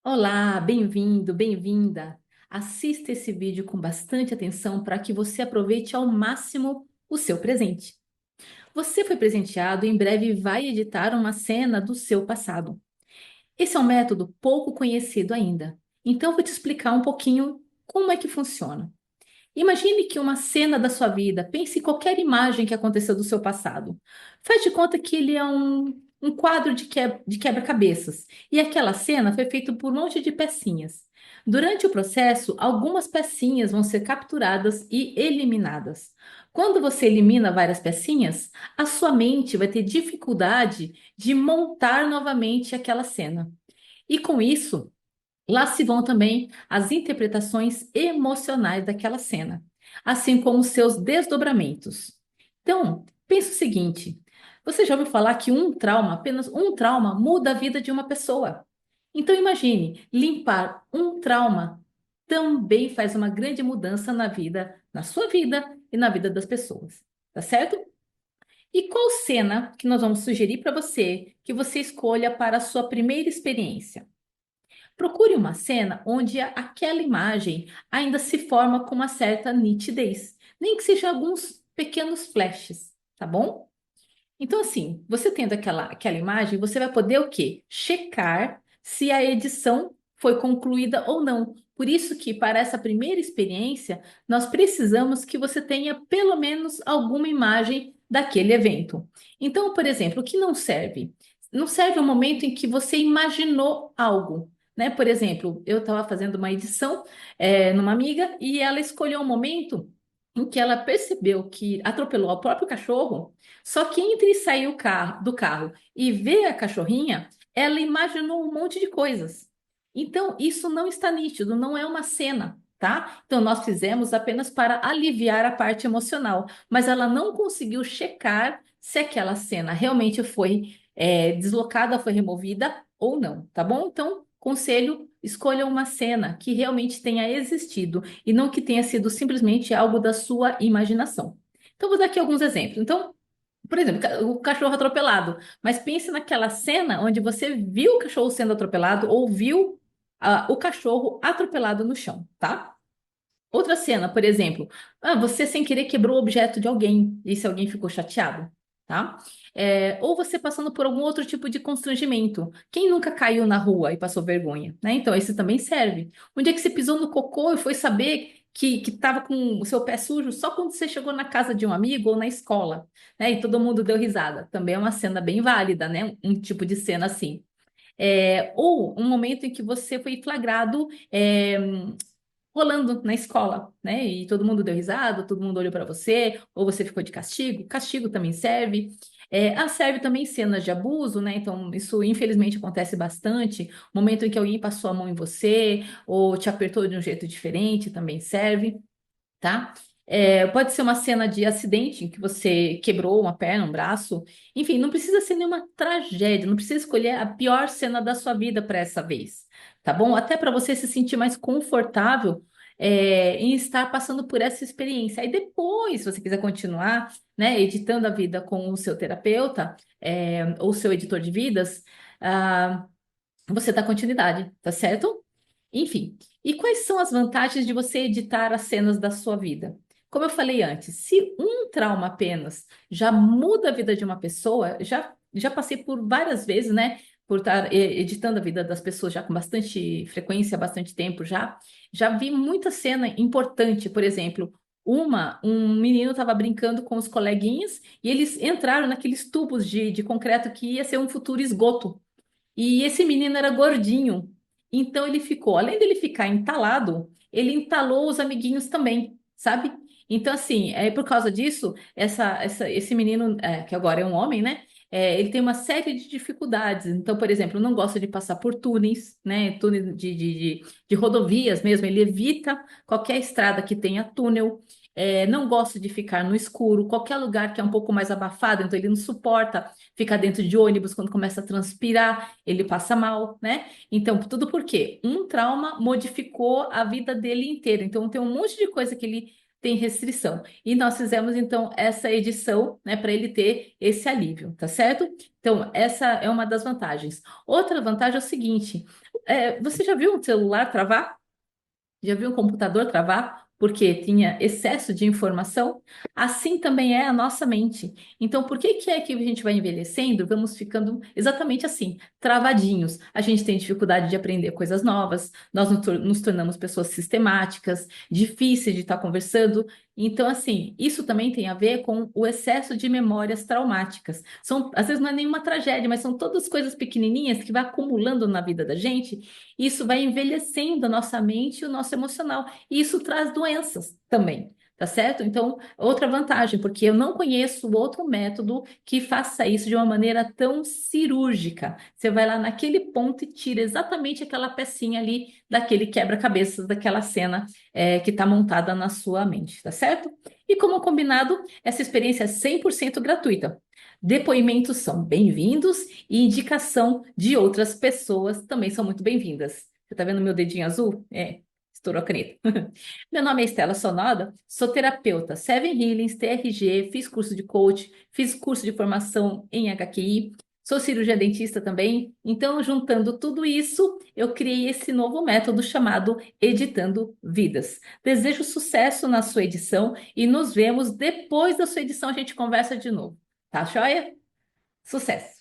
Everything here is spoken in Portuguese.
Olá, bem-vindo, bem-vinda. Assista esse vídeo com bastante atenção para que você aproveite ao máximo o seu presente. Você foi presenteado e em breve vai editar uma cena do seu passado. Esse é um método pouco conhecido ainda, então vou te explicar um pouquinho como é que funciona. Imagine que uma cena da sua vida, pense em qualquer imagem que aconteceu do seu passado. Faz de conta que ele é um quadro de quebra-cabeças. E aquela cena foi feita por um monte de pecinhas. Durante o processo, algumas pecinhas vão ser capturadas e eliminadas. Quando você elimina várias pecinhas, a sua mente vai ter dificuldade de montar novamente aquela cena. E com isso, lá se vão também as interpretações emocionais daquela cena, assim como os seus desdobramentos. Então, pense o seguinte: você já ouviu falar que um trauma, apenas um trauma, muda a vida de uma pessoa? Então, imagine, limpar um trauma também faz uma grande mudança na vida, na sua vida e na vida das pessoas, tá certo? E qual cena que nós vamos sugerir para você que você escolha para a sua primeira experiência? Procure uma cena onde aquela imagem ainda se forma com uma certa nitidez, nem que seja alguns pequenos flashes, tá bom? Então, assim, você tendo aquela imagem, você vai poder o quê? Checar se a edição foi concluída ou não. Por isso que, para essa primeira experiência, nós precisamos que você tenha pelo menos alguma imagem daquele evento. Então, por exemplo, o que não serve? Não serve o momento em que você imaginou algo. Né? Por exemplo, eu estava fazendo uma edição numa amiga e ela escolheu um momento em que ela percebeu que atropelou o próprio cachorro, só que entre sair do carro e ver a cachorrinha, ela imaginou um monte de coisas. Então, isso não está nítido, não é uma cena, tá? Então, nós fizemos apenas para aliviar a parte emocional, mas ela não conseguiu checar se aquela cena realmente foi deslocada, foi removida ou não, tá bom? Então, conselho, escolha uma cena que realmente tenha existido e não que tenha sido simplesmente algo da sua imaginação. Então, vou dar aqui alguns exemplos. Então, por exemplo, o cachorro atropelado. Mas pense naquela cena onde você viu o cachorro sendo atropelado ou viu o cachorro atropelado no chão, tá? Outra cena, por exemplo, você sem querer quebrou o objeto de alguém e esse alguém ficou chateado, tá? Ou você passando por algum outro tipo de constrangimento. Quem nunca caiu na rua e passou vergonha, né? Então, esse também serve. Onde é que você pisou no cocô e foi saber que estava com o seu pé sujo só quando você chegou na casa de um amigo ou na escola, né? E todo mundo deu risada. Também é uma cena bem válida, né? Um tipo de cena assim. Ou um momento em que você foi flagrado. Rolando na escola, né? E todo mundo deu risada, todo mundo olhou para você, ou você ficou de castigo. Castigo também serve. Serve também cenas de abuso, né? Então, isso infelizmente acontece bastante. Momento em que alguém passou a mão em você, ou te apertou de um jeito diferente, também serve, tá? Pode ser uma cena de acidente em que você quebrou uma perna, um braço. Enfim, não precisa ser nenhuma tragédia, não precisa escolher a pior cena da sua vida para essa vez, tá bom? Até para você se sentir mais confortável, em estar passando por essa experiência. Aí depois, se você quiser continuar, né, editando a vida com o seu terapeuta, ou seu editor de vidas, ah, você dá continuidade, tá certo? Enfim, e quais são as vantagens de você editar as cenas da sua vida? Como eu falei antes, se um trauma apenas já muda a vida de uma pessoa, já passei por várias vezes, né? Por estar editando a vida das pessoas já com bastante frequência, há bastante tempo já vi muita cena importante, por exemplo, um menino estava brincando com os coleguinhas e eles entraram naqueles tubos de concreto que ia ser um futuro esgoto. E esse menino era gordinho. Então ele ficou, além dele ficar entalado, ele entalou os amiguinhos também, sabe? Então, assim, por causa disso, esse menino, que agora é um homem, né? Ele tem uma série de dificuldades. Então, por exemplo, não gosta de passar por túneis, né? Túneis de rodovias mesmo. Ele evita qualquer estrada que tenha túnel. Não gosta de ficar no escuro, qualquer lugar que é um pouco mais abafado, então ele não suporta ficar dentro de ônibus quando começa a transpirar, ele passa mal, né? Então, tudo por quê? Um trauma modificou a vida dele inteira. Então, tem um monte de coisa que ele tem restrição. E nós fizemos, então, essa edição, né, para ele ter esse alívio, tá certo? Então, essa é uma das vantagens. Outra vantagem é o seguinte: Você já viu um celular travar? Já viu o computador travar porque tinha excesso de informação? Assim também é a nossa mente. Então, por que que é que a gente vai envelhecendo? Vamos ficando exatamente assim, travadinhos. A gente tem dificuldade de aprender coisas novas, nós nos tornamos pessoas sistemáticas, difíceis de estar conversando. Então, assim, isso também tem a ver com o excesso de memórias traumáticas. Às vezes não é nenhuma tragédia, mas são todas coisas pequenininhas que vai acumulando na vida da gente. Isso vai envelhecendo a nossa mente e o nosso emocional. E isso traz doenças também, tá certo? Então, outra vantagem, porque eu não conheço outro método que faça isso de uma maneira tão cirúrgica. Você vai lá naquele ponto e tira exatamente aquela pecinha ali daquele quebra-cabeças, daquela cena que está montada na sua mente, tá certo? E como combinado, essa experiência é 100% gratuita. Depoimentos são bem-vindos e indicação de outras pessoas também são muito bem-vindas. Você está vendo meu dedinho azul? Estourou a caneta. Meu nome é Estela Sonoda, sou terapeuta, Seven Healings, TRG, fiz curso de coach, fiz curso de formação em HQI, sou cirurgia dentista também. Então, juntando tudo isso, eu criei esse novo método chamado Editando Vidas. Desejo sucesso na sua edição e nos vemos depois da sua edição, a gente conversa de novo. Tá, joia? Sucesso!